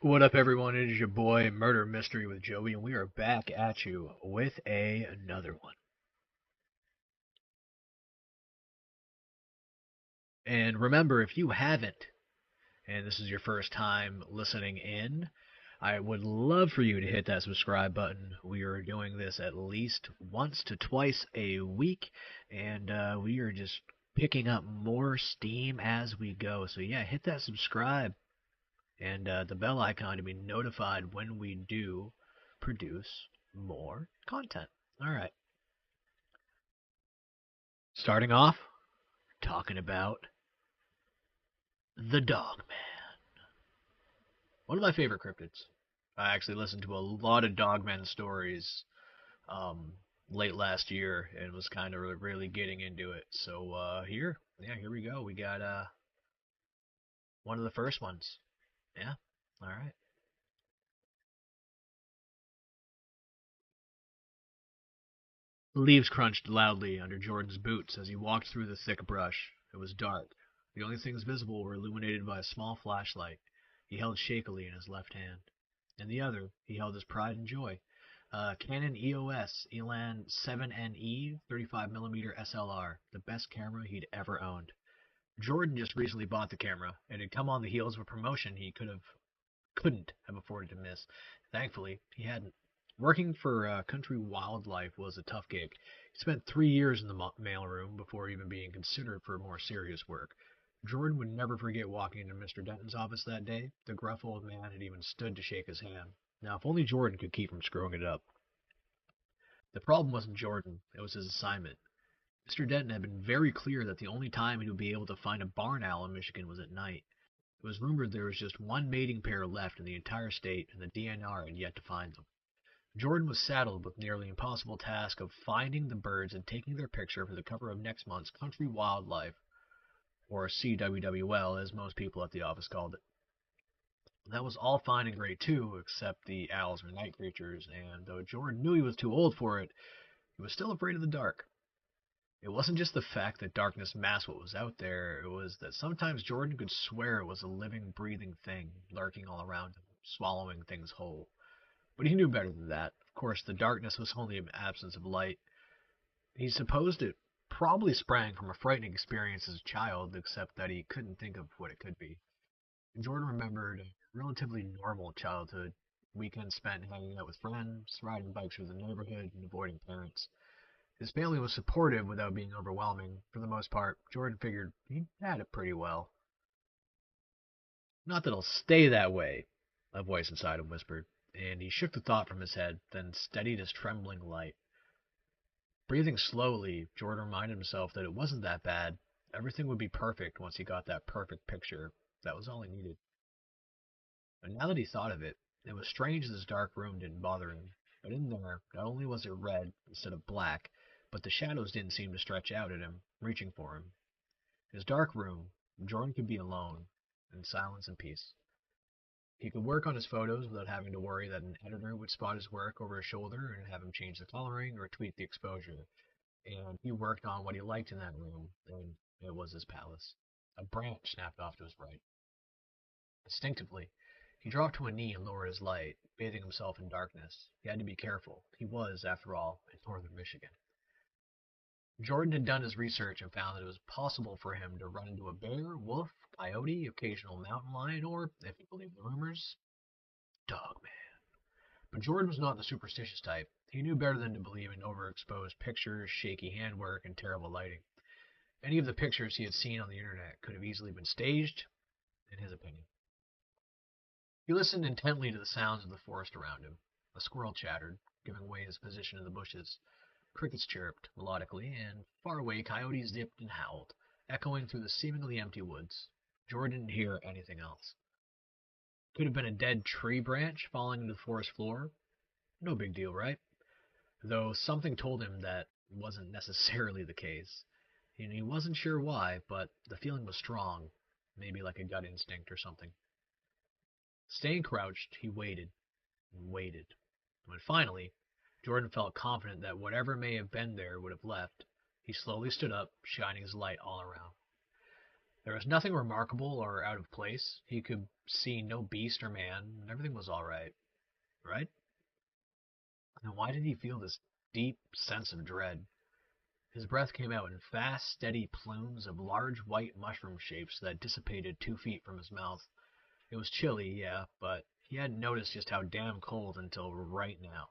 What up, everyone? It is your boy Murder Mystery with Joey, and we are back at you with another one. And remember, if you haven't, and this is your first time listening in, I would love for you to hit that subscribe button. We are doing this at least once to twice a week, and we are just picking up more steam as we go. So yeah, hit that subscribe and the bell icon to be notified when we do produce more content. All right. Starting off, talking about the Dogman. One of my favorite cryptids. I actually listened to a lot of Dogman stories um, late last year and was kind of really getting into it. So here we go. We got one of the first ones. Yeah. All right. Leaves crunched loudly under Jordan's boots as he walked through the thick brush. It was dark. The only things visible were illuminated by a small flashlight he held shakily in his left hand. In the other, he held his pride and joy. Canon EOS Elan 7NE 35mm SLR, the best camera he'd ever owned. Jordan just recently bought the camera, and had come on the heels of a promotion he couldn't have afforded to miss. Thankfully, he hadn't. Working for Country Wildlife was a tough gig. He spent 3 years in the mailroom before even being considered for more serious work. Jordan would never forget walking into Mr. Denton's office that day. The gruff old man had even stood to shake his hand. Now, if only Jordan could keep from screwing it up. The problem wasn't Jordan, it was his assignment. Mr. Denton had been very clear that the only time he would be able to find a barn owl in Michigan was at night. It was rumored there was just one mating pair left in the entire state, and the DNR had yet to find them. Jordan was saddled with the nearly impossible task of finding the birds and taking their picture for the cover of next month's Country Wildlife, or CWWL, as most people at the office called it. That was all fine and great too, except the owls were night creatures, and though Jordan knew he was too old for it, he was still afraid of the dark. It wasn't just the fact that darkness masked what was out there, it was that sometimes Jordan could swear it was a living, breathing thing lurking all around him, swallowing things whole. But he knew better than that. Of course, the darkness was only an absence of light. He supposed it probably sprang from a frightening experience as a child, except that he couldn't think of what it could be. Jordan remembered a relatively normal childhood, weekends spent hanging out with friends, riding bikes through the neighborhood, and avoiding parents. His family was supportive without being overwhelming. For the most part, Jordan figured he had it pretty well. Not that it'll stay that way, a voice inside him whispered, and he shook the thought from his head, then steadied his trembling light. Breathing slowly, Jordan reminded himself that it wasn't that bad. Everything would be perfect once he got that perfect picture. That was all he needed. And now that he thought of it, it was strange that his dark room didn't bother him. But in there, not only was it red instead of black, but the shadows didn't seem to stretch out at him, reaching for him. In his dark room, Jordan could be alone, in silence and peace. He could work on his photos without having to worry that an editor would spot his work over his shoulder and have him change the coloring or tweak the exposure. And he worked on what he liked in that room, and it was his palace. A branch snapped off to his right. Instinctively, he dropped to a knee and lowered his light, bathing himself in darkness. He had to be careful. He was, after all, in northern Michigan. Jordan had done his research and found that it was possible for him to run into a bear, wolf, coyote, occasional mountain lion, or, if you believe the rumors, Dogman. But Jordan was not the superstitious type. He knew better than to believe in overexposed pictures, shaky handwork, and terrible lighting. Any of the pictures he had seen on the internet could have easily been staged, in his opinion. He listened intently to the sounds of the forest around him. A squirrel chattered, giving away his position in the bushes. Crickets chirped melodically, and far away coyotes zipped and howled, echoing through the seemingly empty woods. Jordan didn't hear anything else. Could have been a dead tree branch falling into the forest floor. No big deal, right? Though something told him that wasn't necessarily the case. And he wasn't sure why, but the feeling was strong, maybe like a gut instinct or something. Staying crouched, he waited and waited. When finally, Jordan felt confident that whatever may have been there would have left, he slowly stood up, shining his light all around. There was nothing remarkable or out of place. He could see no beast or man, and everything was all right. Right? And why did he feel this deep sense of dread? His breath came out in fast, steady plumes of large white mushroom shapes that dissipated 2 feet from his mouth. It was chilly, yeah, but he hadn't noticed just how damn cold until right now.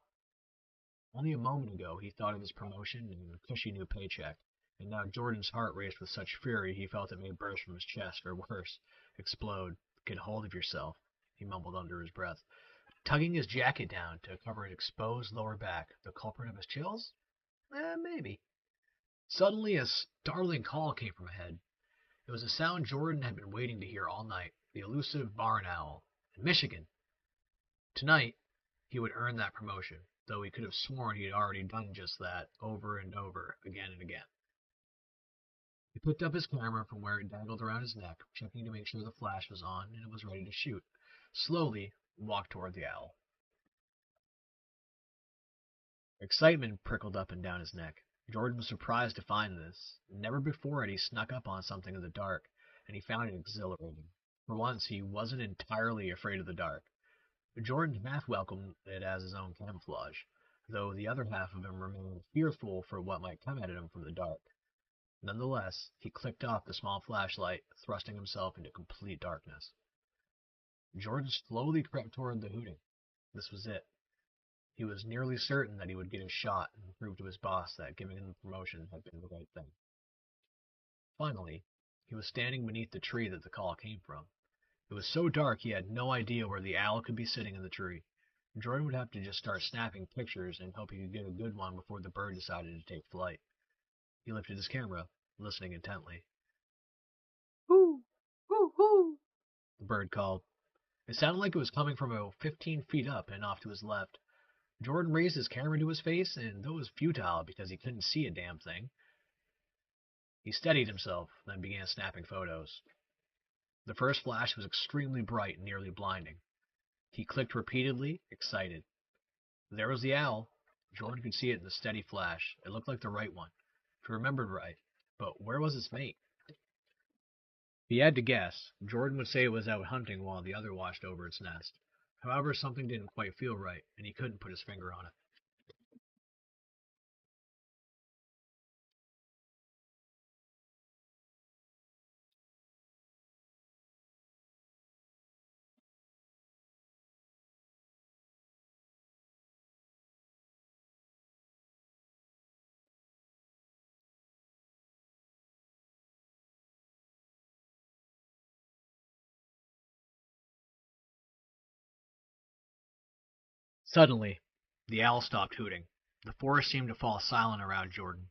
Only a moment ago he thought of his promotion and cushy new paycheck, and now Jordan's heart raced with such fury he felt it may burst from his chest, or worse, explode. Get hold of yourself, he mumbled under his breath, tugging his jacket down to cover his exposed lower back. The culprit of his chills? Maybe. Suddenly a startling call came from ahead. It was a sound Jordan had been waiting to hear all night, the elusive barn owl. Michigan! Tonight, he would earn that promotion, though he could have sworn he had already done just that over and over, again and again. He picked up his camera from where it dangled around his neck, checking to make sure the flash was on and it was ready to shoot. Slowly, walked toward the owl. Excitement prickled up and down his neck. Jordan was surprised to find this. Never before had he snuck up on something in the dark, and he found it exhilarating. For once, he wasn't entirely afraid of the dark. Jordan half welcomed it as his own camouflage, though the other half of him remained fearful for what might come at him from the dark. Nonetheless, he clicked off the small flashlight, thrusting himself into complete darkness. Jordan slowly crept toward the hooting. This was it. He was nearly certain that he would get his shot and prove to his boss that giving him the promotion had been the right thing. Finally, he was standing beneath the tree that the call came from. It was so dark he had no idea where the owl could be sitting in the tree. Jordan would have to just start snapping pictures and hope he could get a good one before the bird decided to take flight. He lifted his camera, listening intently. "Hoo! Hoo! Hoo!" the bird called. It sounded like it was coming from about 15 feet up and off to his left. Jordan raised his camera to his face, and though it was futile because he couldn't see a damn thing, he steadied himself, then began snapping photos. The first flash was extremely bright and nearly blinding. He clicked repeatedly, excited. There was the owl. Jordan could see it in the steady flash. It looked like the right one. If he remembered right. But where was its mate? If he had to guess, Jordan would say it was out hunting while the other watched over its nest. However, something didn't quite feel right, and he couldn't put his finger on it. Suddenly, the owl stopped hooting. The forest seemed to fall silent around Jordan.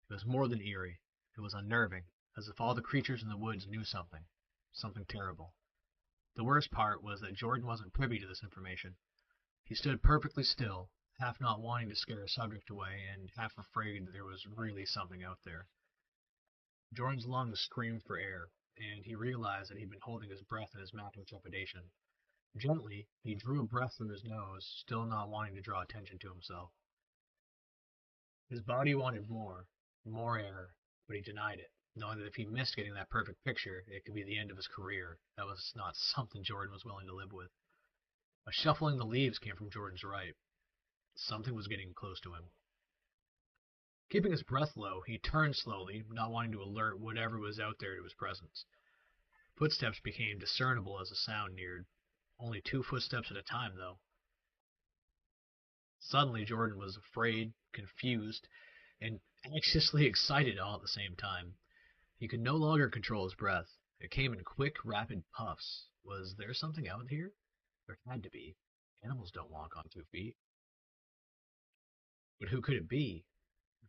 It was more than eerie. It was unnerving, as if all the creatures in the woods knew something. Something terrible. The worst part was that Jordan wasn't privy to this information. He stood perfectly still, half not wanting to scare his subject away, and half afraid that there was really something out there. Jordan's lungs screamed for air, and he realized that he'd been holding his breath in his mounting trepidation. Gently, he drew a breath through his nose, still not wanting to draw attention to himself. His body wanted more air, but he denied it, knowing that if he missed getting that perfect picture, it could be the end of his career. That was not something Jordan was willing to live with. A shuffling in the leaves came from Jordan's right. Something was getting close to him. Keeping his breath low, he turned slowly, not wanting to alert whatever was out there to his presence. Footsteps became discernible as the sound neared. Only 2 footsteps at a time, though. Suddenly, Jordan was afraid, confused, and anxiously excited all at the same time. He could no longer control his breath. It came in quick, rapid puffs. Was there something out here? There had to be. Animals don't walk on 2 feet. But who could it be?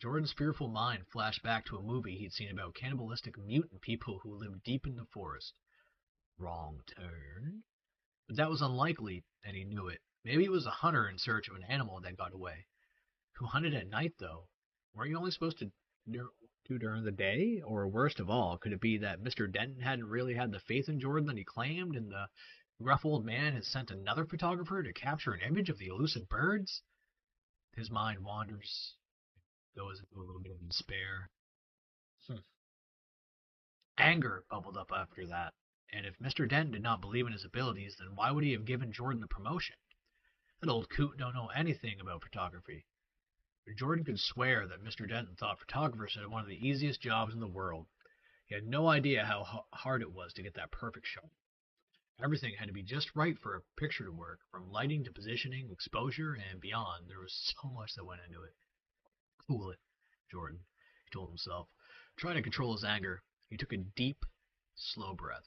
Jordan's fearful mind flashed back to a movie he'd seen about cannibalistic mutant people who lived deep in the forest. Wrong turn? But that was unlikely, and he knew it. Maybe it was a hunter in search of an animal that got away. Who hunted at night, though? Weren't you only supposed to do during the day? Or worst of all, could it be that Mr. Denton hadn't really had the faith in Jordan that he claimed, and the gruff old man had sent another photographer to capture an image of the elusive birds? His mind wanders, goes into a little bit of despair. Anger bubbled up after that, and if Mr. Dent did not believe in his abilities, then why would he have given Jordan the promotion? That old coot don't know anything about photography. Jordan could swear that Mr. Denton thought photographers had one of the easiest jobs in the world. He had no idea how hard it was to get that perfect shot. Everything had to be just right for a picture to work, from lighting to positioning, exposure, and beyond. There was so much that went into it. Cool it, Jordan, he told himself. Trying to control his anger, he took a deep, slow breath.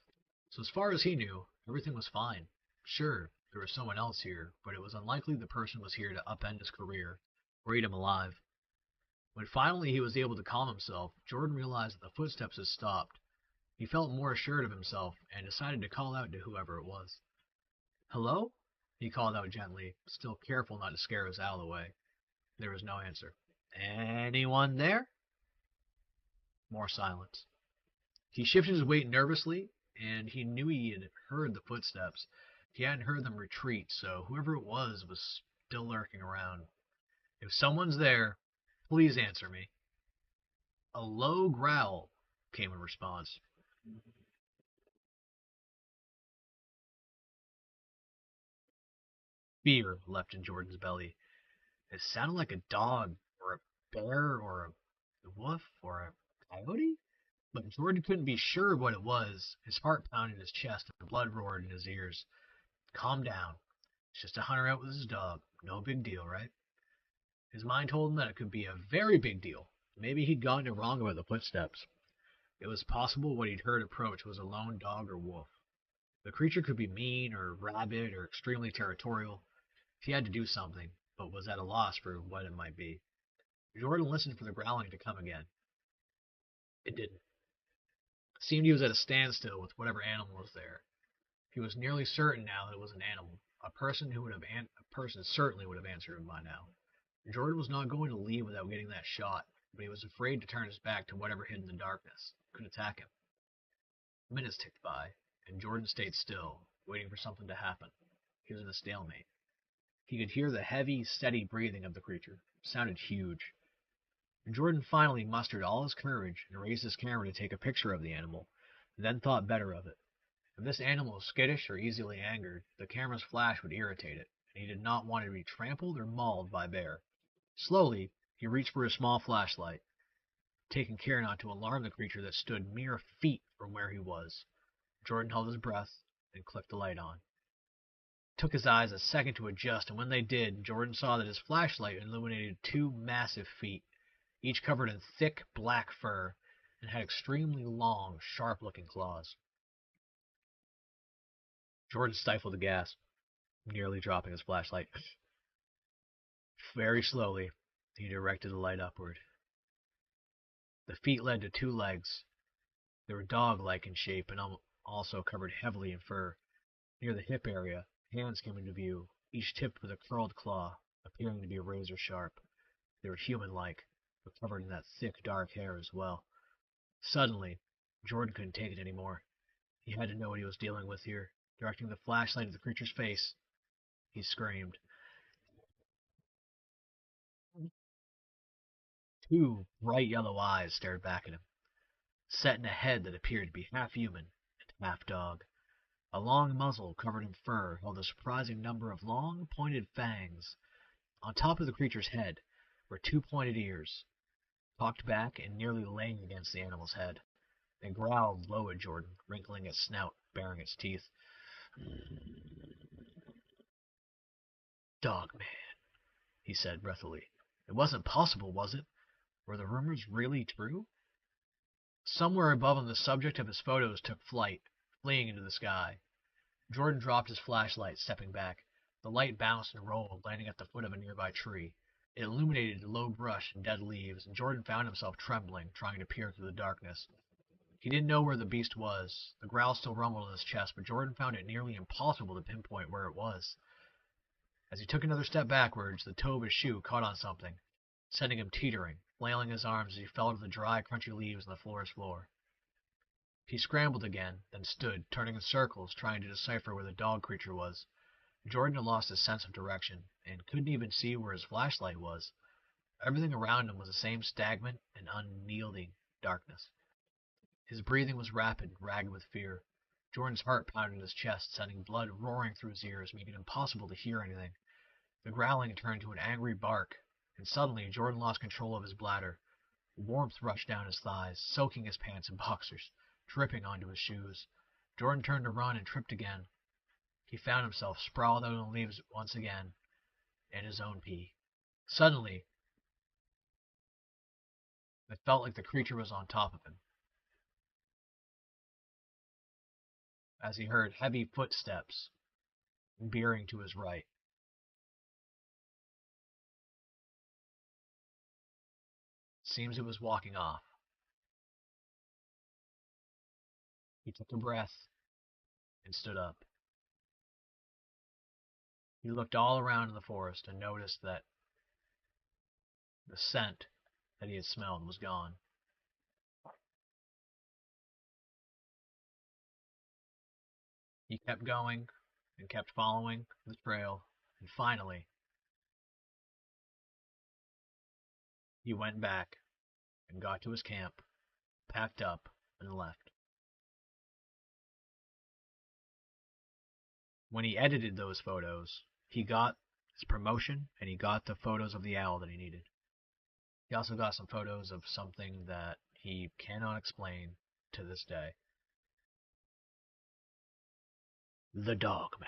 So as far as he knew, everything was fine. Sure, there was someone else here, but it was unlikely the person was here to upend his career or eat him alive. When finally he was able to calm himself, Jordan realized that the footsteps had stopped. He felt more assured of himself and decided to call out to whoever it was. Hello? He called out gently, still careful not to scare his owl away. There was no answer. Anyone there? More silence. He shifted his weight nervously, and he knew he had heard the footsteps. He hadn't heard them retreat, so whoever it was still lurking around. If someone's there, please answer me. A low growl came in response. Fear leapt in Jordan's belly. It sounded like a dog, or a bear, or a wolf, or a coyote, but Jordan couldn't be sure what it was. His heart pounded in his chest and blood roared in his ears. Calm down. It's just a hunter out with his dog. No big deal, right? His mind told him that it could be a very big deal. Maybe he'd gotten it wrong about the footsteps. It was possible what he'd heard approach was a lone dog or wolf. The creature could be mean or rabid or extremely territorial. He had to do something, but was at a loss for what it might be. Jordan listened for the growling to come again. It didn't. It seemed he was at a standstill with whatever animal was there. He was nearly certain now that it was an animal. A person certainly would have answered him by now. Jordan was not going to leave without getting that shot, but he was afraid to turn his back to whatever hid in the darkness. It could attack him. Minutes ticked by, and Jordan stayed still, waiting for something to happen. He was in a stalemate. He could hear the heavy, steady breathing of the creature. It sounded huge. Jordan finally mustered all his courage and raised his camera to take a picture of the animal, then thought better of it. If this animal was skittish or easily angered, the camera's flash would irritate it, and he did not want it to be trampled or mauled by a bear. Slowly, he reached for his small flashlight, taking care not to alarm the creature that stood mere feet from where he was. Jordan held his breath and clicked the light on. It took his eyes a second to adjust, and when they did, Jordan saw that his flashlight illuminated two massive feet, each covered in thick black fur, and had extremely long, sharp-looking claws. Jordan stifled a gasp, nearly dropping his flashlight. Very slowly, he directed the light upward. The feet led to two legs. They were dog-like in shape and also covered heavily in fur. Near the hip area, hands came into view, each tipped with a curled claw, appearing to be razor sharp. They were human-like, but covered in that thick, dark hair as well. Suddenly, Jordan couldn't take it anymore. He had to know what he was dealing with here. Directing the flashlight at the creature's face, he screamed. Two bright yellow eyes stared back at him, set in a head that appeared to be half human and half dog. A long muzzle covered in fur held a surprising number of long, pointed fangs. On top of the creature's head were two pointed ears, cocked back and nearly laying against the animal's head. It growled low at Jordan, wrinkling its snout, baring its teeth. Dogman, he said breathily. It wasn't possible, was it? Were the rumors really true? Somewhere above him the subject of his photos took flight, fleeing into the sky. Jordan dropped his flashlight, stepping back. The light bounced and rolled, landing at the foot of a nearby tree. It illuminated low brush and dead leaves, and Jordan found himself trembling, trying to peer through the darkness. He didn't know where the beast was. The growl still rumbled in his chest, but Jordan found it nearly impossible to pinpoint where it was. As he took another step backwards, the toe of his shoe caught on something, sending him teetering, flailing his arms as he fell to the dry, crunchy leaves on the forest floor. He scrambled again, then stood, turning in circles, trying to decipher where the dog creature was. Jordan had lost his sense of direction, and couldn't even see where his flashlight was. Everything around him was the same stagnant and unyielding darkness. His breathing was rapid, ragged with fear. Jordan's heart pounded in his chest, sending blood roaring through his ears, making it impossible to hear anything. The growling turned to an angry bark, and suddenly Jordan lost control of his bladder. Warmth rushed down his thighs, soaking his pants and boxers, dripping onto his shoes. Jordan turned to run and tripped again. He found himself sprawled out on the leaves once again, in his own pee. Suddenly, it felt like the creature was on top of him, as he heard heavy footsteps veering to his right. Seems it was walking off. He took a breath and stood up. He looked all around in the forest and noticed that the scent that he had smelled was gone. He kept going and kept following the trail, and finally, he went back and got to his camp, packed up, and left. When he edited those photos, he got his promotion and he got the photos of the owl that he needed. He also got some photos of something that he cannot explain to this day. The Dogman.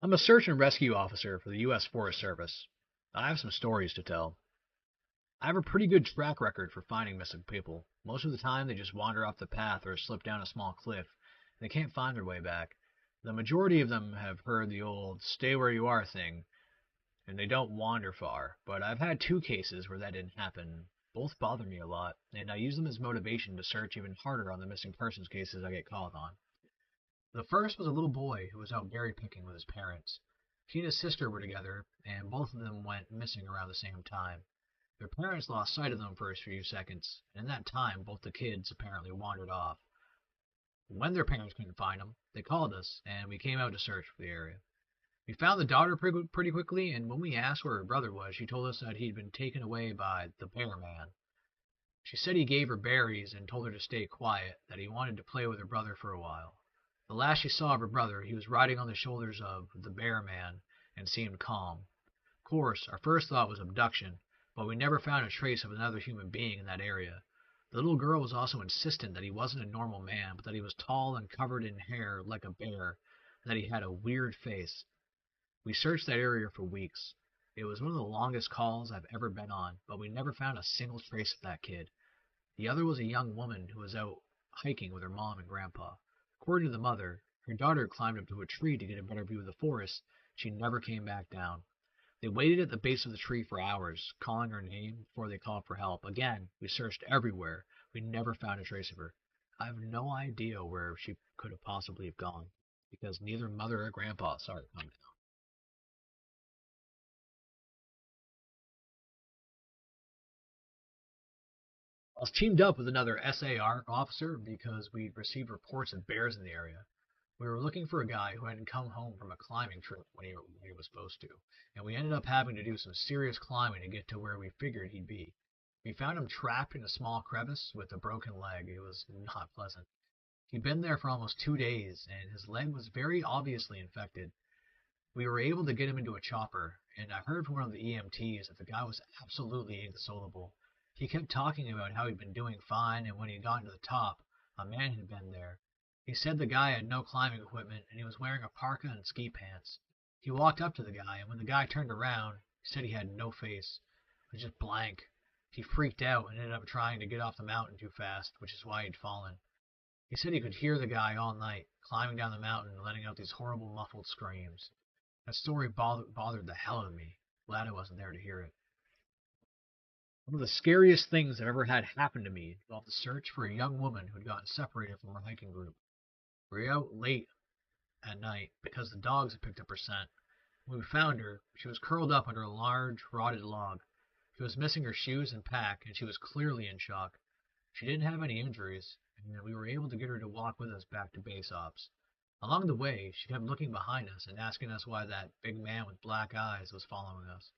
I'm a search and rescue officer for the U.S. Forest Service. I have some stories to tell. I have a pretty good track record for finding missing people. Most of the time, they just wander off the path or slip down a small cliff, and they can't find their way back. The majority of them have heard the old stay where you are thing, and they don't wander far. But I've had two cases where that didn't happen. Both bother me a lot, and I use them as motivation to search even harder on the missing persons cases I get called on. The first was a little boy who was out berry picking with his parents. He and his sister were together, and both of them went missing around the same time. Their parents lost sight of them for a few seconds, and in that time both the kids apparently wandered off. When their parents couldn't find them, they called us, and we came out to search for the area. We found the daughter pretty quickly, and when we asked where her brother was, she told us that he'd been taken away by the bear man. She said he gave her berries and told her to stay quiet, that he wanted to play with her brother for a while. The last she saw of her brother, he was riding on the shoulders of the bear man and seemed calm. Of course, our first thought was abduction, but we never found a trace of another human being in that area. The little girl was also insistent that he wasn't a normal man, but that he was tall and covered in hair like a bear, and that he had a weird face. We searched that area for weeks. It was one of the longest calls I've ever been on, but we never found a single trace of that kid. The other was a young woman who was out hiking with her mom and grandpa. According to the mother, her daughter climbed up to a tree to get a better view of the forest. She never came back down. They waited at the base of the tree for hours, calling her name before they called for help. Again, we searched everywhere. We never found a trace of her. I have no idea where she could have possibly have gone, because neither mother or grandpa saw her come down. I was teamed up with another SAR officer because we'd received reports of bears in the area. We were looking for a guy who hadn't come home from a climbing trip when he was supposed to, and we ended up having to do some serious climbing to get to where we figured he'd be. We found him trapped in a small crevice with a broken leg. It was not pleasant. He'd been there for almost 2 days, and his leg was very obviously infected. We were able to get him into a chopper, and I heard from one of the EMTs that the guy was absolutely inconsolable. He kept talking about how he'd been doing fine, and when he'd gotten to the top, a man had been there. He said the guy had no climbing equipment, and he was wearing a parka and ski pants. He walked up to the guy, and when the guy turned around, he said he had no face. It was just blank. He freaked out and ended up trying to get off the mountain too fast, which is why he'd fallen. He said he could hear the guy all night, climbing down the mountain and letting out these horrible muffled screams. That story bothered the hell out of me. Glad I wasn't there to hear it. One of the scariest things I've ever had happen to me involved the search for a young woman who had gotten separated from her hiking group. We were out late at night because the dogs had picked up her scent. When we found her, she was curled up under a large, rotted log. She was missing her shoes and pack, and she was clearly in shock. She didn't have any injuries, and we were able to get her to walk with us back to base ops. Along the way, she kept looking behind us and asking us why that big man with black eyes was following us.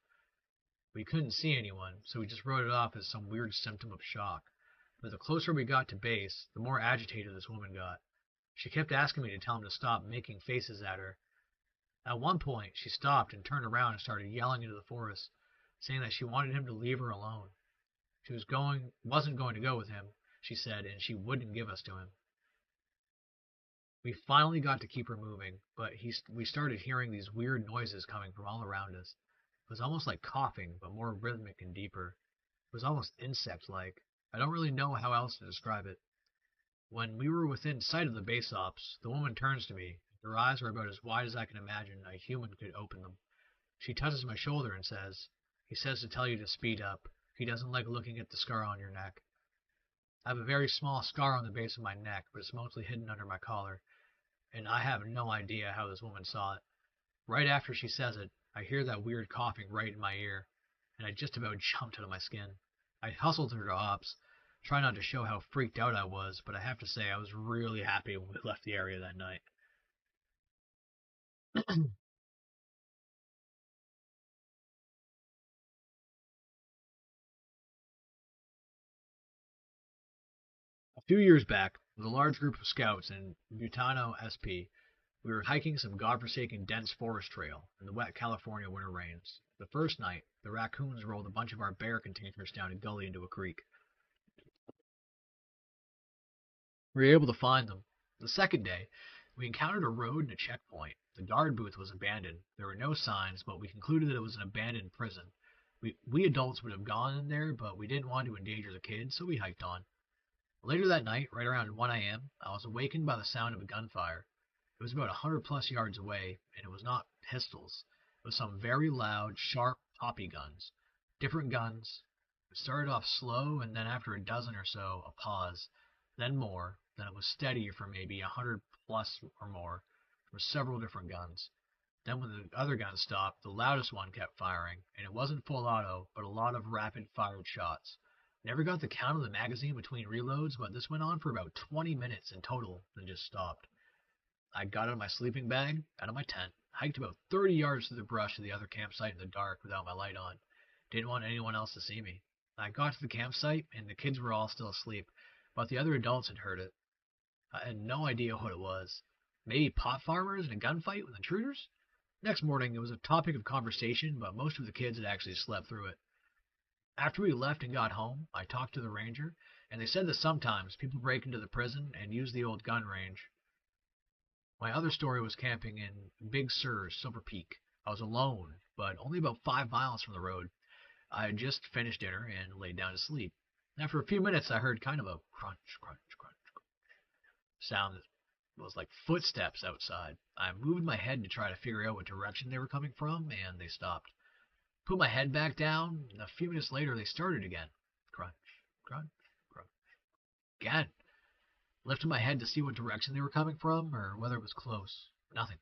We couldn't see anyone, so we just wrote it off as some weird symptom of shock. But the closer we got to base, the more agitated this woman got. She kept asking me to tell him to stop making faces at her. At one point, she stopped and turned around and started yelling into the forest, saying that she wanted him to leave her alone. She wasn't going to go with him, she said, and she wouldn't give us to him. We finally got to keep her moving, but we started hearing these weird noises coming from all around us. It was almost like coughing, but more rhythmic and deeper. It was almost insect-like. I don't really know how else to describe it. When we were within sight of the base ops, the woman turns to me. Her eyes are about as wide as I can imagine a human could open them. She touches my shoulder and says, "He says to tell you to speed up. He doesn't like looking at the scar on your neck." I have a very small scar on the base of my neck, but it's mostly hidden under my collar, and I have no idea how this woman saw it. Right after she says it, I hear that weird coughing right in my ear, and I just about jumped out of my skin. I hustled her to ops, trying not to show how freaked out I was, but I have to say I was really happy when we left the area that night. A few years back, with a large group of scouts in Butano, SP, we were hiking some godforsaken dense forest trail in the wet California winter rains. The first night, the raccoons rolled a bunch of our bear containers down a gully into a creek. We were able to find them. The second day, we encountered a road and a checkpoint. The guard booth was abandoned. There were no signs, but we concluded that it was an abandoned prison. We adults would have gone in there, but we didn't want to endanger the kids, so we hiked on. Later that night, right around 1 a.m., I was awakened by the sound of a gunfire. It was about 100+ yards away, and it was not pistols. It was some very loud, sharp poppy guns. Different guns. It started off slow, and then after a dozen or so, a pause. Then more. Then it was steady for maybe 100+ or more, from several different guns. Then when the other gun stopped, the loudest one kept firing, and it wasn't full auto, but a lot of rapid-fired shots. Never got the count of the magazine between reloads, but this went on for about 20 minutes in total, then just stopped. I got out of my sleeping bag, out of my tent, hiked about 30 yards through the brush to the other campsite in the dark without my light on. Didn't want anyone else to see me. I got to the campsite, and the kids were all still asleep, but the other adults had heard it. I had no idea what it was. Maybe pot farmers in a gunfight with intruders? Next morning, it was a topic of conversation, but most of the kids had actually slept through it. After we left and got home, I talked to the ranger, and they said that sometimes people break into the prison and use the old gun range. My other story was camping in Big Sur's Silver Peak. I was alone, but only about 5 miles from the road. I had just finished dinner and laid down to sleep. After a few minutes, I heard kind of a crunch, crunch, crunch sound that was like footsteps outside. I moved my head to try to figure out what direction they were coming from, and they stopped. Put my head back down, and a few minutes later they started again. Crunch, crunch, crunch. Again. Lifted my head to see what direction they were coming from, or whether it was close. Nothing.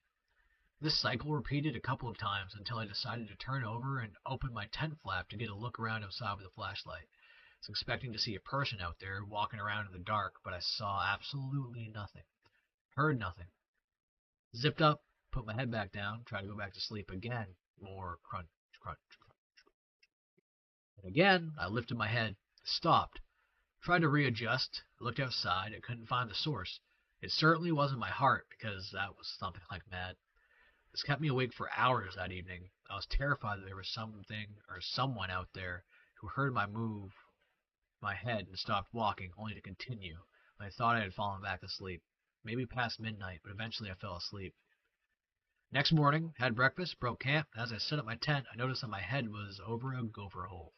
This cycle repeated a couple of times until I decided to turn over and open my tent flap to get a look around outside with a flashlight. I was expecting to see a person out there walking around in the dark, but I saw absolutely nothing. Heard nothing. Zipped up, put my head back down, tried to go back to sleep again. More crunch, crunch, crunch. And again, I lifted my head, stopped, tried to readjust, looked outside, I couldn't find the source. It certainly wasn't my heart, because that was thumping like mad. This kept me awake for hours that evening. I was terrified that there was something or someone out there who heard my head and stopped walking, only to continue. I thought I had fallen back asleep. Maybe past midnight, but eventually I fell asleep. Next morning, had breakfast, broke camp, and as I set up my tent, I noticed that my head was over a gopher hole.